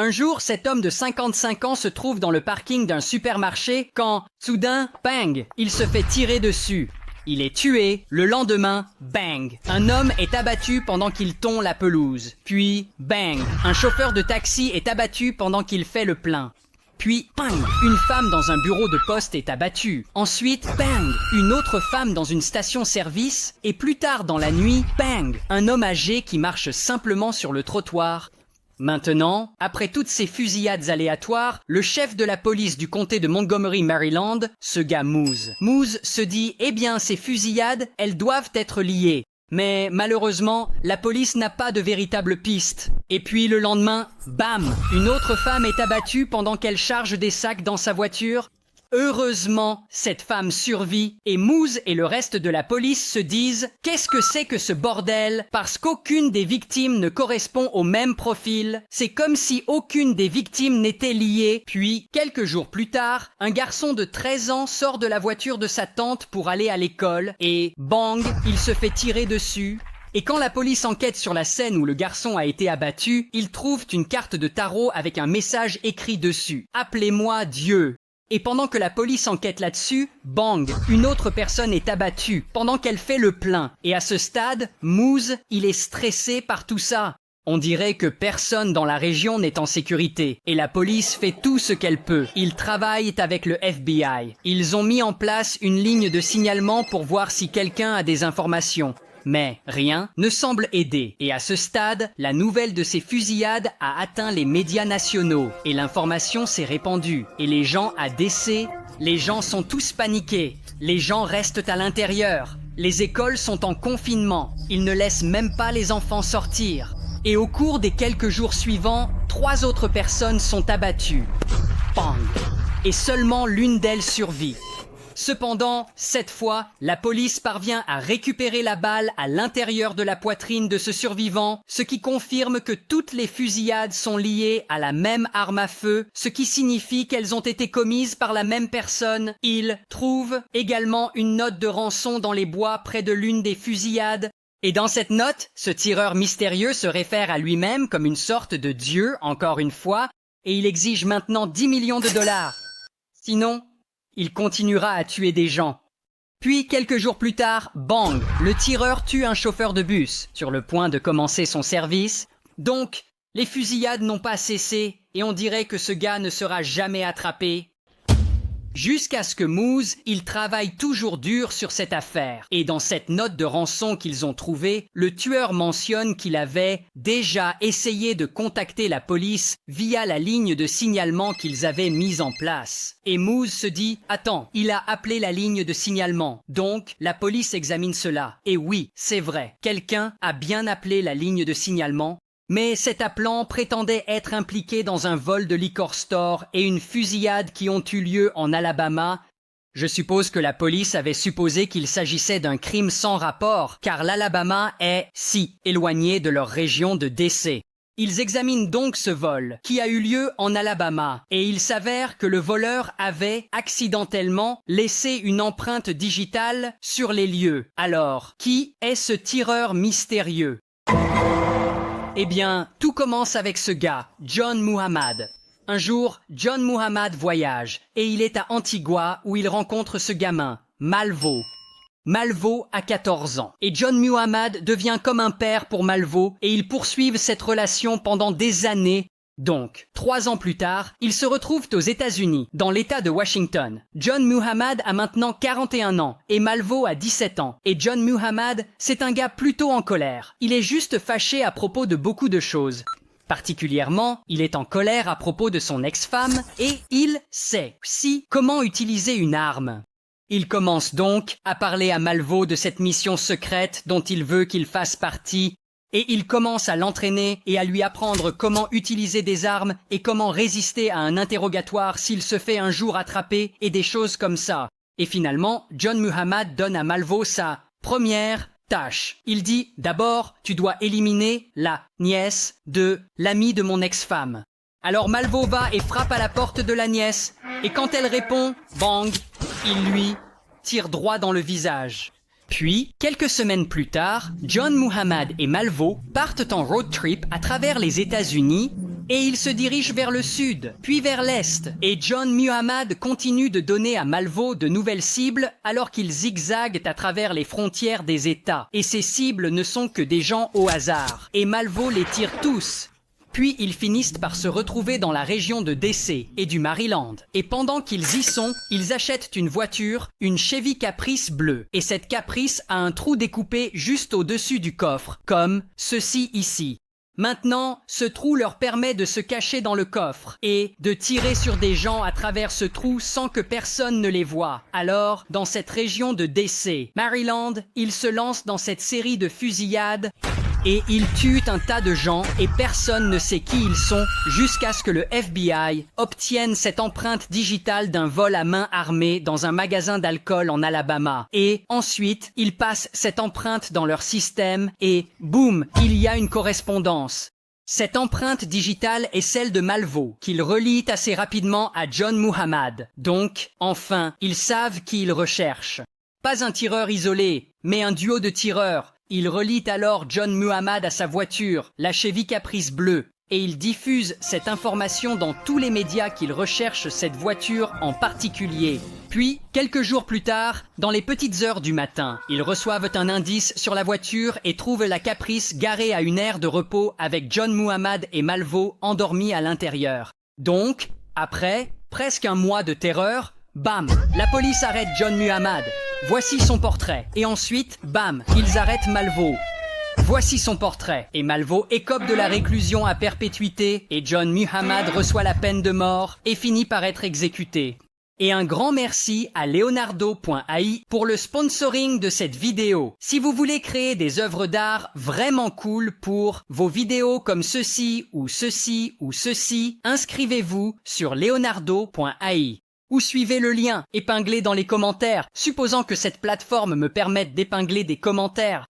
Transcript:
Un jour, cet homme de 55 ans se trouve dans le parking d'un supermarché quand, soudain, bang, il se fait tirer dessus. Il est tué. Le lendemain, bang, un homme est abattu pendant qu'il tond la pelouse. Puis, bang, un chauffeur de taxi est abattu pendant qu'il fait le plein. Puis, bang, une femme dans un bureau de poste est abattue. Ensuite, bang, une autre femme dans une station-service. Et plus tard dans la nuit, bang, un homme âgé qui marche simplement sur le trottoir. Maintenant, après toutes ces fusillades aléatoires, le chef de la police du comté de Montgomery, Maryland, ce gars Moose. Moose se dit, eh bien, ces fusillades, elles doivent être liées. Mais malheureusement, la police n'a pas de véritable piste. Et puis le lendemain, bam, une autre femme est abattue pendant qu'elle charge des sacs dans sa voiture. Heureusement, cette femme survit et Moose et le reste de la police se disent « Qu'est-ce que c'est que ce bordel ?» Parce qu'aucune des victimes ne correspond au même profil. C'est comme si aucune des victimes n'était liée. Puis, quelques jours plus tard, un garçon de 13 ans sort de la voiture de sa tante pour aller à l'école et bang, il se fait tirer dessus. Et quand la police enquête sur la scène où le garçon a été abattu, ils trouvent une carte de tarot avec un message écrit dessus « Appelez-moi Dieu ». Et pendant que la police enquête là-dessus, bang, une autre personne est abattue pendant qu'elle fait le plein. Et à ce stade, Moose, il est stressé par tout ça. On dirait que personne dans la région n'est en sécurité. Et la police fait tout ce qu'elle peut. Ils travaillent avec le FBI. Ils ont mis en place une ligne de signalement pour voir si quelqu'un a des informations. Mais rien ne semble aider. Et à ce stade, la nouvelle de ces fusillades a atteint les médias nationaux. Et l'information s'est répandue. Et les gens à DC, les gens sont tous paniqués. Les gens restent à l'intérieur. Les écoles sont en confinement. Ils ne laissent même pas les enfants sortir. Et au cours des quelques jours suivants, 3 autres personnes sont abattues. Bang! Et seulement l'une d'elles survit. Cependant, cette fois, la police parvient à récupérer la balle à l'intérieur de la poitrine de ce survivant, ce qui confirme que toutes les fusillades sont liées à la même arme à feu, ce qui signifie qu'elles ont été commises par la même personne. Ils trouvent également une note de rançon dans les bois près de l'une des fusillades. Et dans cette note, ce tireur mystérieux se réfère à lui-même comme une sorte de dieu, encore une fois, et il exige maintenant 10 millions de dollars. Sinon, il continuera à tuer des gens. Puis, quelques jours plus tard, bang, le tireur tue un chauffeur de bus, sur le point de commencer son service. Donc, les fusillades n'ont pas cessé, et on dirait que ce gars ne sera jamais attrapé. Jusqu'à ce que Moose, il travaille toujours dur sur cette affaire. Et dans cette note de rançon qu'ils ont trouvée, le tueur mentionne qu'il avait déjà essayé de contacter la police via la ligne de signalement qu'ils avaient mise en place. Et Moose se dit « Attends, il a appelé la ligne de signalement. Donc, la police examine cela. Et oui, c'est vrai, quelqu'un a bien appelé la ligne de signalement. » Mais cet appelant prétendait être impliqué dans un vol de liquor store et une fusillade qui ont eu lieu en Alabama. Je suppose que la police avait supposé qu'il s'agissait d'un crime sans rapport, car l'Alabama est si éloigné de leur région de DC. Ils examinent donc ce vol, qui a eu lieu en Alabama, et il s'avère que le voleur avait, accidentellement, laissé une empreinte digitale sur les lieux. Alors, qui est ce tireur mystérieux ? Eh bien, tout commence avec ce gars, John Muhammad. Un jour, John Muhammad voyage, et il est à Antigua où il rencontre ce gamin, Malvo. Malvo a 14 ans, et John Muhammad devient comme un père pour Malvo, et ils poursuivent cette relation pendant des années. Donc, 3 ans plus tard, ils se retrouvent aux États-Unis, dans l'État de Washington. John Muhammad a maintenant 41 ans, et Malvo a 17 ans. Et John Muhammad, c'est un gars plutôt en colère. Il est juste fâché à propos de beaucoup de choses. Particulièrement, il est en colère à propos de son ex-femme, et il sait aussi comment utiliser une arme. Il commence donc à parler à Malvo de cette mission secrète dont il veut qu'il fasse partie, et il commence à l'entraîner et à lui apprendre comment utiliser des armes et comment résister à un interrogatoire s'il se fait un jour attraper et des choses comme ça. Et finalement, John Muhammad donne à Malvo sa première tâche. Il dit « D'abord, tu dois éliminer la nièce de l'ami de mon ex-femme. » Alors Malvo va et frappe à la porte de la nièce, et quand elle répond, bang, il lui tire droit dans le visage. Puis, quelques semaines plus tard, John Muhammad et Malvo partent en road trip à travers les États-Unis Et il se dirige vers le sud, puis vers l'est. Et John Muhammad continue de donner à Malvo de nouvelles cibles alors qu'il zigzague à travers les frontières des États. Et ces cibles ne sont que des gens au hasard. Et Malvo les tire tous. Puis ils finissent par se retrouver dans la région de DC et du Maryland. Et pendant qu'ils y sont, ils achètent une voiture, une Chevy Caprice bleue. Et cette Caprice a un trou découpé juste au-dessus du coffre, comme ceci ici. Maintenant, ce trou leur permet de se cacher dans le coffre et de tirer sur des gens à travers ce trou sans que personne ne les voie. Alors, dans cette région de DC, Maryland, ils se lancent dans cette série de fusillades et ils tuent un tas de gens et personne ne sait qui ils sont jusqu'à ce que le FBI obtienne cette empreinte digitale d'un vol à main armée dans un magasin d'alcool en Alabama. Et ensuite, ils passent cette empreinte dans leur système et boum, il y a une correspondance. Cette empreinte digitale est celle de Malvo, qu'il relie assez rapidement à John Muhammad. Donc, enfin, ils savent qui ils recherchent. Pas un tireur isolé, mais un duo de tireurs. Il relie alors John Muhammad à sa voiture, la Chevy Caprice bleue, et il diffuse cette information dans tous les médias qu'il recherche cette voiture en particulier. Puis, quelques jours plus tard, dans les petites heures du matin, ils reçoivent un indice sur la voiture et trouvent la Caprice garée à une aire de repos avec John Muhammad et Malvo endormis à l'intérieur. Donc, après presque un mois de terreur, bam, la police arrête John Muhammad. Voici son portrait. Et ensuite, bam, ils arrêtent Malvo. Voici son portrait. Et Malvo écope de la réclusion à perpétuité et John Muhammad reçoit la peine de mort et finit par être exécuté. Et un grand merci à Leonardo.ai pour le sponsoring de cette vidéo. Si vous voulez créer des œuvres d'art vraiment cool pour vos vidéos comme ceci ou ceci ou ceci, inscrivez-vous sur Leonardo.ai. Ou suivez le lien épinglé dans les commentaires, supposant que cette plateforme me permette d'épingler des commentaires.